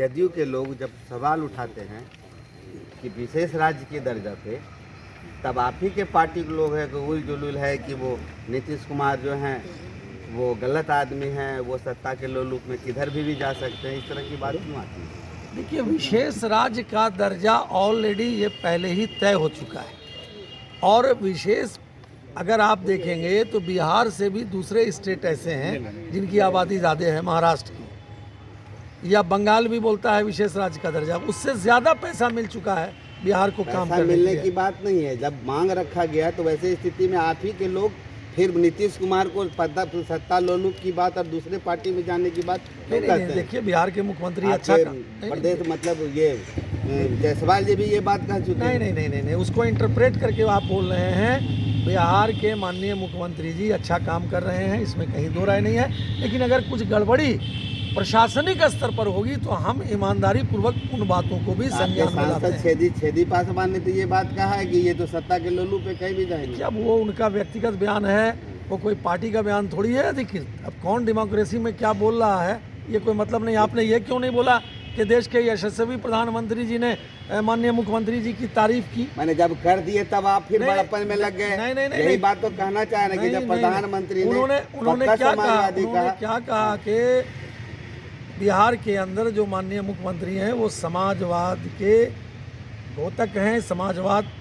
जदयू के लोग जब सवाल उठाते हैं कि विशेष राज्य के दर्जा पे, तब आप ही के पार्टी के लोग हैं कि उल जुलूल है कि वो नीतीश कुमार जो हैं वो गलत आदमी हैं, वो सत्ता के लोलुप में किधर भी जा सकते हैं। इस तरह की बात क्यों आती है? देखिए, विशेष राज्य का दर्जा ऑलरेडी ये पहले ही तय हो चुका है। और विशेष अगर आप देखेंगे तो बिहार से भी दूसरे स्टेट ऐसे हैं जिनकी आबादी ज़्यादा है, महाराष्ट्र की, या बंगाल भी बोलता है विशेष राज्य का दर्जा, उससे ज़्यादा पैसा मिल चुका है बिहार को काम करने मिलने की बात नहीं है। जब मांग रखा गया तो वैसे स्थिति में आप ही के लोग फिर नीतीश कुमार को सत्ता लोलुप की बात और दूसरे पार्टी में जाने की बात क्यों करते हैं? देखिए, बिहार के मुख्यमंत्री अच्छा प्रदेश मतलब ये जायसवाल जी भी ये बात कह चुके हैं। नहीं, उसको इंटरप्रेट करके आप बोल रहे हैं। बिहार के माननीय मुख्यमंत्री जी अच्छा काम कर रहे हैं, इसमें कहीं दो राय नहीं है। लेकिन अगर कुछ गड़बड़ी प्रशासनिक स्तर पर होगी तो हम ईमानदारी पूर्वक उन बातों को भी संज्ञान में लाते हैं। छेदी पासवान ने तो ये बात कहा है कि ये तो सत्ता के लोलू पे कहीं भी जाएंगे। क्या वो उनका व्यक्तिगत बयान है, वो कोई पार्टी का बयान थोड़ी है। देखिए, अब कौन डेमोक्रेसी में क्या बोल रहा है ये कोई मतलब नहीं। आपने ये क्यों नहीं बोला कि देश के यशस्वी प्रधानमंत्री जी ने माननीय मुख्यमंत्री जी की तारीफ की? मैंने जब कर दिए तब आप फिर बड़प्पन में लग गए। नहीं, यही बात तो कहना चाह रहे हैं कि जब प्रधानमंत्री उन्होंने क्या कहा कि बिहार के अंदर जो माननीय मुख्यमंत्री हैं वो समाजवाद के घोतक हैं। समाजवाद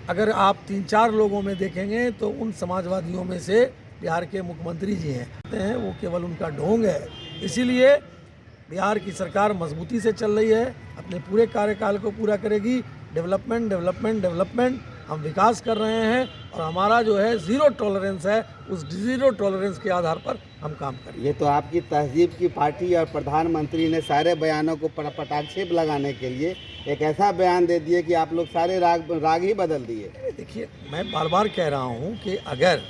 अगर आप 3-4 लोगों में देखेंगे तो उन समाजवादियों में से बिहार के मुख्यमंत्री जी हैं, वो केवल उनका ढोंग है। इसीलिए बिहार की सरकार मजबूती से चल रही है, अपने पूरे कार्यकाल को पूरा करेगी। डेवलपमेंट हम विकास कर रहे हैं और हमारा जो है ज़ीरो टॉलरेंस है, उस ज़ीरो टॉलरेंस के आधार पर हम काम करें। ये तो आपकी तहजीब की पार्टी और प्रधानमंत्री ने सारे बयानों को पटाक्षेप लगाने के लिए एक ऐसा बयान दे दिए कि आप लोग सारे राग ही बदल दिए। देखिए, मैं बार बार कह रहा हूँ कि अगर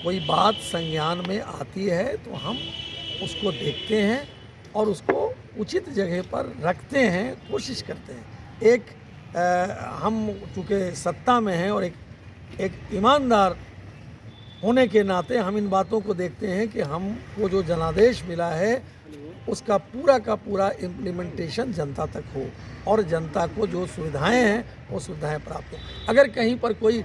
कोई बात संज्ञान में आती है तो हम उसको देखते हैं और उसको उचित जगह पर रखते हैं, कोशिश करते हैं। हम चूँकि सत्ता में हैं और एक ईमानदार होने के नाते हम इन बातों को देखते हैं कि हमको जो जनादेश मिला है उसका पूरा का पूरा इम्प्लीमेंटेशन जनता तक हो और जनता को जो सुविधाएं हैं वो सुविधाएं प्राप्त हो। अगर कहीं पर कोई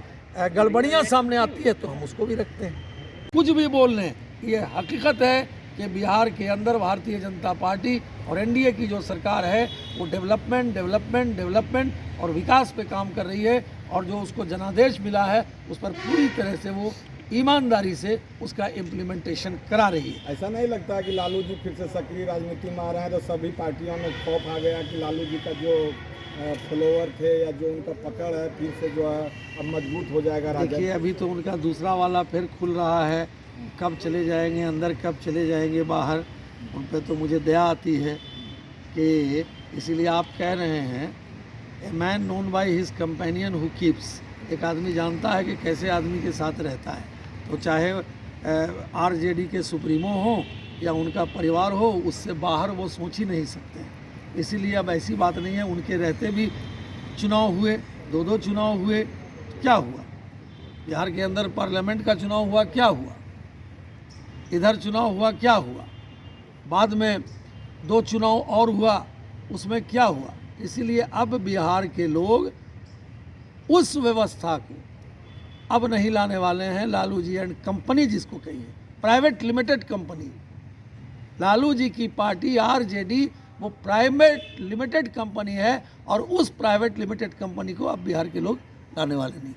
गड़बड़ियां सामने आती है तो हम उसको भी रखते हैं। कुछ भी बोल लें, ये हकीकत है कि बिहार के अंदर भारतीय जनता पार्टी और एनडीए की जो सरकार है वो डेवलपमेंट और विकास पे काम कर रही है और जो उसको जनादेश मिला है उस पर पूरी तरह से वो ईमानदारी से उसका इम्प्लीमेंटेशन करा रही है। ऐसा नहीं लगता कि लालू जी फिर से सक्रिय राजनीति में आ रहे हैं तो सभी पार्टियों में खौफ आ गया कि लालू जी का जो फॉलोअर थे या जो उनका पकड़ है फिर से जो है अब मजबूत हो जाएगा? देखिए, अभी तो उनका दूसरा वाला फिर खुल रहा है। कब चले जाएंगे अंदर, कब चले जाएंगे बाहर, उन पर तो मुझे दया आती है कि इसीलिए आप कह रहे हैं a man known by his companion who keeps. एक आदमी जानता है कि कैसे आदमी के साथ रहता है, तो चाहे आरजेडी के सुप्रीमो हो या उनका परिवार हो, उससे बाहर वो सोच ही नहीं सकते हैं। इसीलिए अब ऐसी बात नहीं है। उनके रहते भी चुनाव हुए, 2 चुनाव हुए, क्या हुआ? बिहार के अंदर पार्लियामेंट का चुनाव हुआ, क्या हुआ? इधर चुनाव हुआ, क्या हुआ? बाद में 2 चुनाव और हुआ, उसमें क्या हुआ? इसीलिए अब बिहार के लोग उस व्यवस्था को अब नहीं लाने वाले हैं। लालू जी एंड कंपनी जिसको कहिए, private limited company, Lalu ji की पार्टी आरजेडी वो प्राइवेट लिमिटेड कंपनी है और उस प्राइवेट लिमिटेड कंपनी को अब बिहार के लोग लाने वाले नहीं।